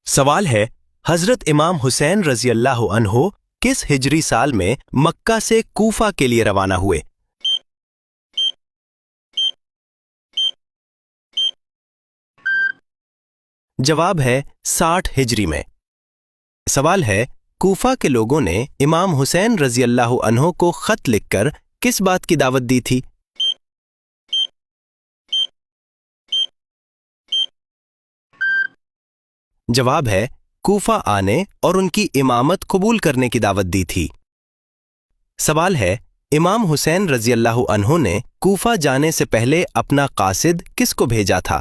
سوال ہے حضرت امام حسین رضی اللہ عنہ کس ہجری سال میں مکہ سے کوفہ کے لیے روانہ ہوئے؟ جواب ہے 60 ہجری میں۔ سوال ہے کوفہ کے لوگوں نے امام حسین رضی اللہ عنہ کو خط لکھ کر کس بات کی دعوت دی تھی؟ جواب ہے کوفہ آنے اور ان کی امامت قبول کرنے کی دعوت دی تھی۔ سوال ہے امام حسین رضی اللہ عنہ نے کوفہ جانے سے پہلے اپنا قاصد کس کو بھیجا تھا؟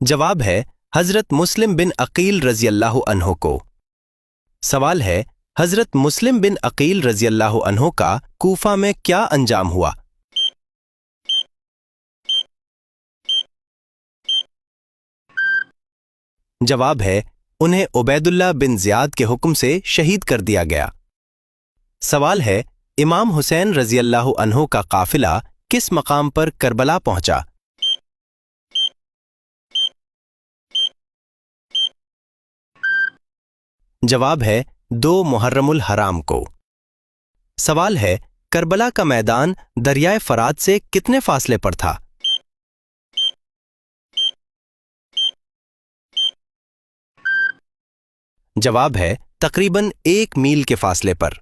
جواب ہے حضرت مسلم بن عقیل رضی اللہ عنہ کو۔ سوال ہے حضرت مسلم بن عقیل رضی اللہ عنہ کا کوفہ میں کیا انجام ہوا؟ جواب ہے انہیں عبید اللہ بن زیاد کے حکم سے شہید کر دیا گیا۔ سوال ہے امام حسین رضی اللہ عنہ کا قافلہ کس مقام پر کربلا پہنچا؟ جواب ہے 2 محرم الحرام کو۔ سوال ہے کربلا کا میدان دریائے فرات سے کتنے فاصلے پر تھا؟ جواب ہے تقریباً 1 میل کے فاصلے پر۔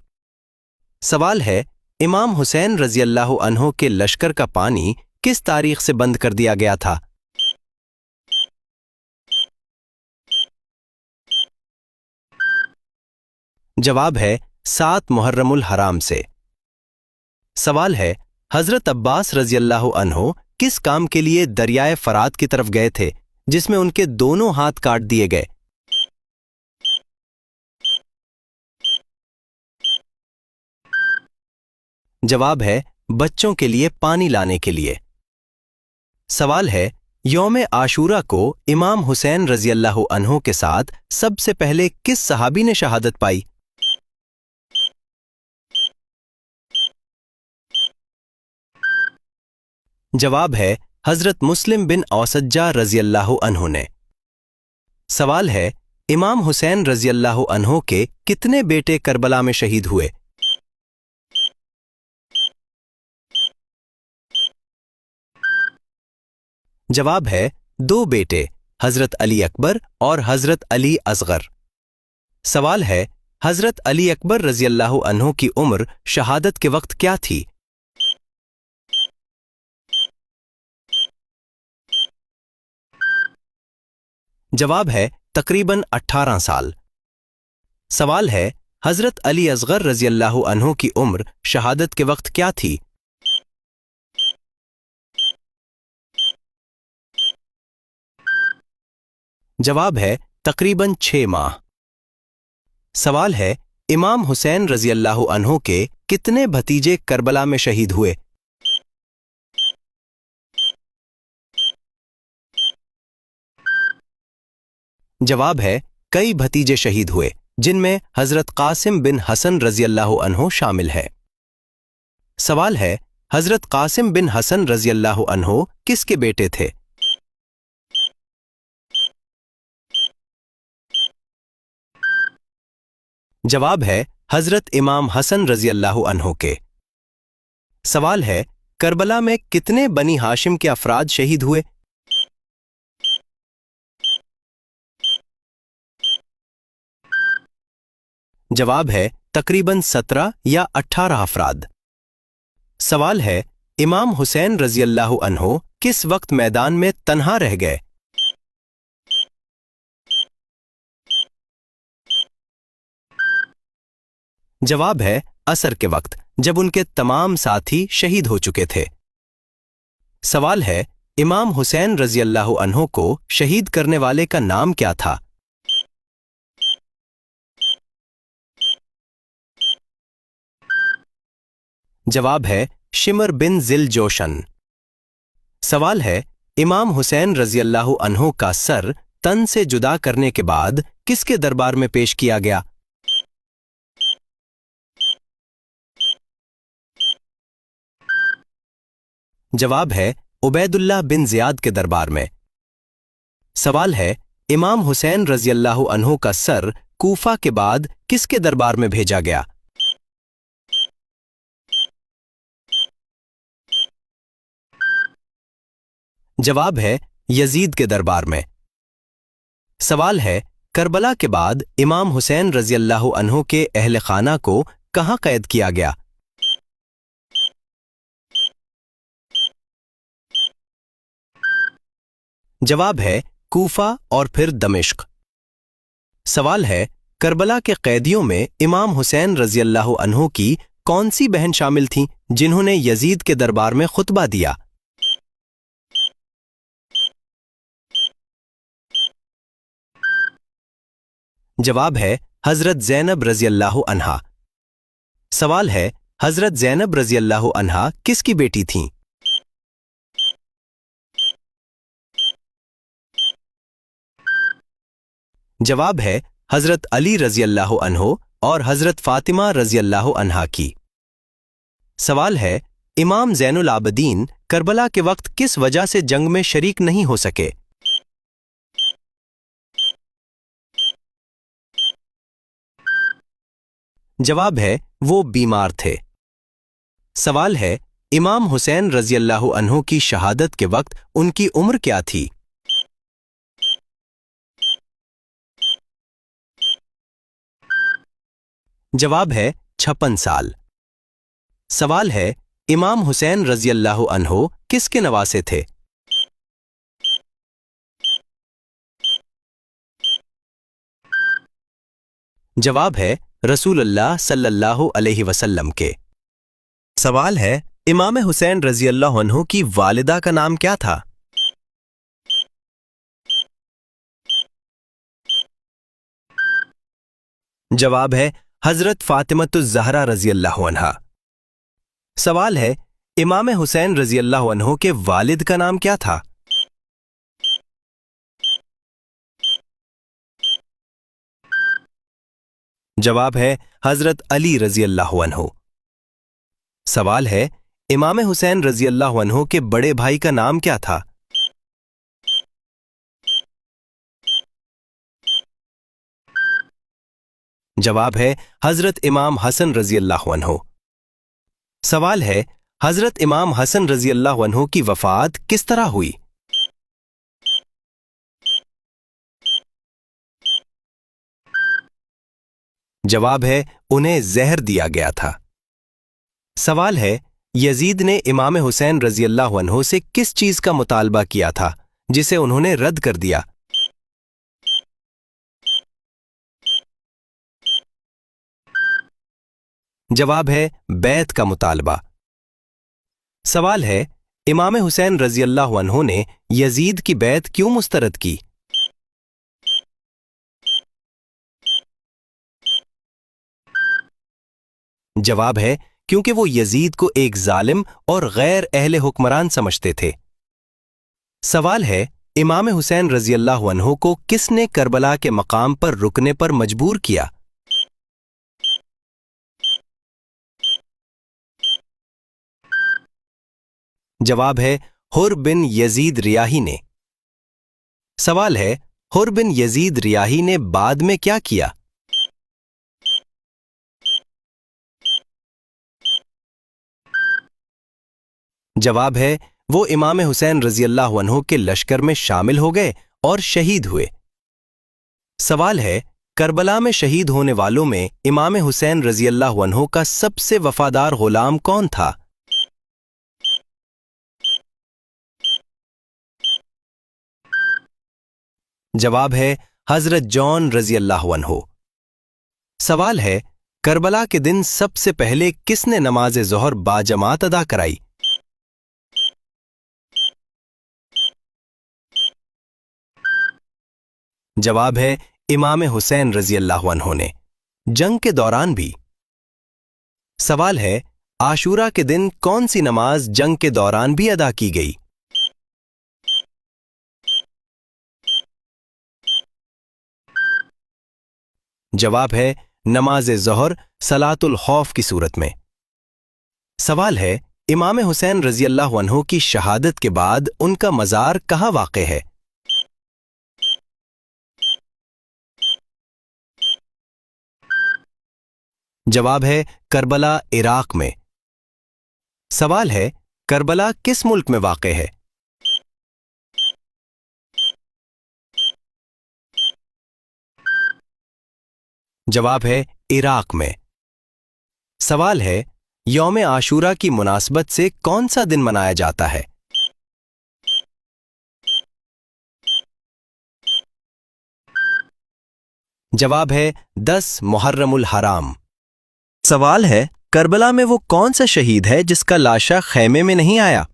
سوال ہے امام حسین رضی اللہ عنہ کے لشکر کا پانی کس تاریخ سے بند کر دیا گیا تھا؟ جواب ہے 7 محرم الحرام سے۔ سوال ہے حضرت عباس رضی اللہ عنہ کس کام کے لیے دریائے فرات کی طرف گئے تھے جس میں ان کے دونوں ہاتھ کاٹ دیے گئے؟ جواب ہے بچوں کے لیے پانی لانے کے لیے۔ سوال ہے یوم عاشورہ کو امام حسین رضی اللہ عنہ کے ساتھ سب سے پہلے کس صحابی نے شہادت پائی؟ جواب ہے حضرت مسلم بن اوسجہ رضی اللہ عنہ نے۔ سوال ہے امام حسین رضی اللہ عنہ کے کتنے بیٹے کربلا میں شہید ہوئے؟ جواب ہے 2 بیٹے حضرت علی اکبر اور حضرت علی اصغر۔ سوال ہے حضرت علی اکبر رضی اللہ عنہ کی عمر شہادت کے وقت کیا تھی؟ جواب ہے تقریباً 18 سال۔ سوال ہے حضرت علی اصغر رضی اللہ عنہ کی عمر شہادت کے وقت کیا تھی؟ جواب ہے تقریباً 6 ماہ۔ سوال ہے امام حسین رضی اللہ عنہ کے کتنے بھتیجے کربلا میں شہید ہوئے؟ جواب ہے کئی بھتیجے شہید ہوئے جن میں حضرت قاسم بن حسن رضی اللہ عنہ شامل ہے۔ سوال ہے حضرت قاسم بن حسن رضی اللہ عنہ کس کے بیٹے تھے؟ جواب ہے حضرت امام حسن رضی اللہ عنہ کے۔ سوال ہے کربلا میں کتنے بنی ہاشم کے افراد شہید ہوئے؟ جواب ہے تقریباً 17 یا 18 افراد۔ سوال ہے امام حسین رضی اللہ عنہ کس وقت میدان میں تنہا رہ گئے؟ جواب ہے عصر کے وقت جب ان کے تمام ساتھی شہید ہو چکے تھے۔ سوال ہے امام حسین رضی اللہ عنہ کو شہید کرنے والے کا نام کیا تھا؟ جواب ہے شمر بن ذل جوشن۔ سوال ہے امام حسین رضی اللہ عنہ کا سر تن سے جدا کرنے کے بعد کس کے دربار میں پیش کیا گیا؟ जवाब है उबैदुल्लाह बिन ज़ियाद के दरबार में। सवाल है इमाम हुसैन रज़ियल्लाहु अन्हु का सर कूफा के बाद किसके दरबार में भेजा गया? जवाब है यजीद के दरबार में। सवाल है करबला के बाद इमाम हुसैन रज़ियल्लाहु अन्हु के अहले खाना को कहां कैद किया गया? जवाब है कूफा और फिर दमिश्क। सवाल है करबला के कैदियों में इमाम हुसैन रज़ियल्लाहु अन्हु की कौन सी बहन शामिल थीं जिन्होंने यजीद के दरबार में खुतबा दिया? जवाब है हजरत ज़ैनब रज़ियल्लाहु अन्हा। सवाल है हजरत ज़ैनब रज़ियल्लाहु अन्हा किसकी बेटी थीं? जवाब है हजरत अली रज़ियल्लाहु अन्हु और हजरत फातिमा रज़ियल्लाहु अन्हा की। सवाल है इमाम ज़ैनुल आबदीन करबला के वक्त किस वजह से जंग में शरीक नहीं हो सके? जवाब है वो बीमार थे। सवाल है इमाम हुसैन रज़ियल्लाहु अन्हु की शहादत के वक्त उनकी उम्र क्या थी? जवाब है 56 साल। सवाल है इमाम हुसैन रज़ियल्लाहु अन्हु किसके नवासे थे? जवाब है रसूलुल्लाह सल्लल्लाहु अलैहि वसल्लम के। सवाल है इमाम हुसैन रज़ियल्लाहु अन्हु की वालिदा का नाम क्या था? जवाब है हजरत फातिमतुज़ ज़हरा रज़ियल्लाहु अन्हा। सवाल है इमाम हुसैन रज़ियल्लाहु अन्हु के वालिद का नाम क्या था? जवाब है हजरत अली रज़ियल्लाहु अन्हु। सवाल है इमाम हुसैन रज़ियल्लाहु अन्हु के बड़े भाई का नाम क्या था? जवाब है हजरत इमाम हसन रज़ियल्लाहु अन्हु। सवाल है हजरत इमाम हसन रज़ियल्लाहु अन्हु की वफ़ात किस तरह हुई? जवाब है उन्हें जहर दिया गया था। सवाल है यजीद ने इमाम हुसैन रज़ियल्लाहु अन्हु से किस चीज का मुतालबा किया था जिसे उन्होंने रद्द कर दिया? जवाब है बैत का मुतालबा। सवाल है इमाम हुसैन रज़ियल्लाहु अन्हु ने यजीद की बैत क्यों मुस्तरद की? जवाब है क्योंकि वो यजीद को एक जालिम और गैर अहले हुक्मरान समझते थे। सवाल है इमाम हुसैन रज़ियल्लाहु अन्हु को किसने करबला के मकाम पर रुकने पर मजबूर किया? जवाब है हुर बिन यजीद रियाही ने। सवाल है हुर बिन यजीद रियाही ने बाद में क्या किया? जवाब है वो इमाम हुसैन रज़ियल्लाहु अन्हु के लश्कर में शामिल हो गए और शहीद हुए। सवाल है करबला में शहीद होने वालों में इमाम हुसैन रज़ियल्लाहु अन्हु का सबसे वफादार गुलाम कौन था? जवाब है हजरत जॉन रज़ियल्लाहु अन्हु। सवाल है करबला के दिन सबसे पहले किसने नमाज ज़ोहर बाजमात अदा कराई? जवाब है इमाम हुसैन रज़ियल्लाहु अन्हु ने, जंग के दौरान भी। सवाल है आशूरा के दिन कौन सी नमाज जंग के दौरान भी अदा की गई? जवाब है नमाज ज़ोहर सलातुल खौफ की सूरत में। सवाल है इमाम हुसैन रजी अल्लाह अन्हु की शहादत के बाद उनका मज़ार कहाँ वाक़े है? जवाब है करबला, इराक में। सवाल है, करबला किस मुल्क में वाक़े है? जवाब है इराक में। सवाल है, यौम आशूरा की मुनासबत से कौन सा दिन मनाया जाता है? जवाब है 10 मुहर्रमुल हराम। सवाल है, करबला में वो कौन सा शहीद है जिसका लाशा खैमे में नहीं आया?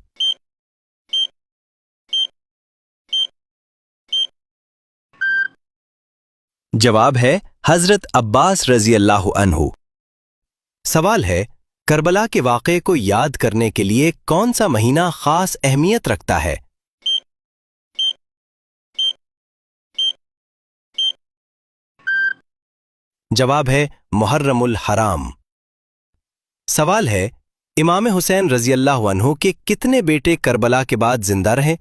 जवाब है हजरत अब्बास रजी अल्लाह अन्हु। सवाल है, करबला के वाक़े को याद करने के लिए कौन सा महीना खास अहमियत रखता है? जवाब है मुहर्रमुल हराम। सवाल है, इमाम हुसैन रजी अल्लाह अन्हु के कितने बेटे करबला के बाद जिंदा रहे?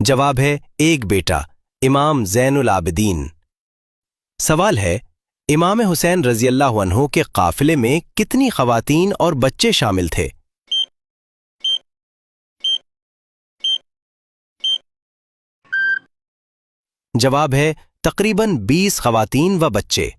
जवाब है एक बेटा, इमाम ज़ैनुल आबिदीन। सवाल है, इमाम हुसैन रजी अल्लाह अन्हु के काफिले में कितनी ख़वातीन और बच्चे शामिल थे? जवाब है तकरीबन 20 ख़वातीन व बच्चे।